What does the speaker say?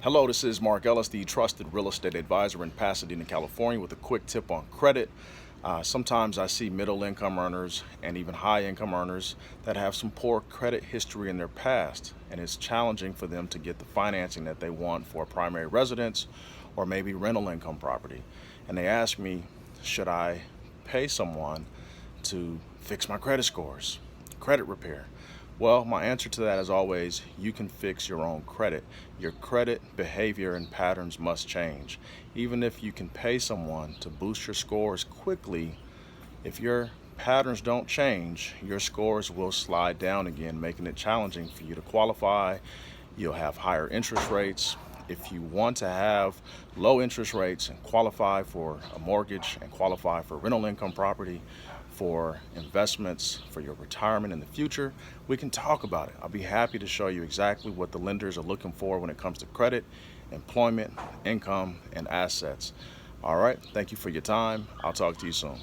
Hello, this is Mark Ellis, the trusted real estate advisor in Pasadena, California, with a quick tip on credit. Sometimes I see middle income earners and even high income earners that have some poor credit history in their past, and it's challenging for them to get the financing that they want for a primary residence or maybe rental income property. And they ask me, should I pay someone to fix my credit scores, credit repair? Well, my answer to that is always, you can fix your own credit. Your credit behavior and patterns must change. Even if you can pay someone to boost your scores quickly, if your patterns don't change, your scores will slide down again, making it challenging for you to qualify. You'll have higher interest rates. If you want to have low interest rates and qualify for a mortgage and qualify for rental income property, for investments, for your retirement in the future, we can talk about it. I'll be happy to show you exactly what the lenders are looking for when it comes to credit, employment, income, and assets. All right, thank you for your time. I'll talk to you soon.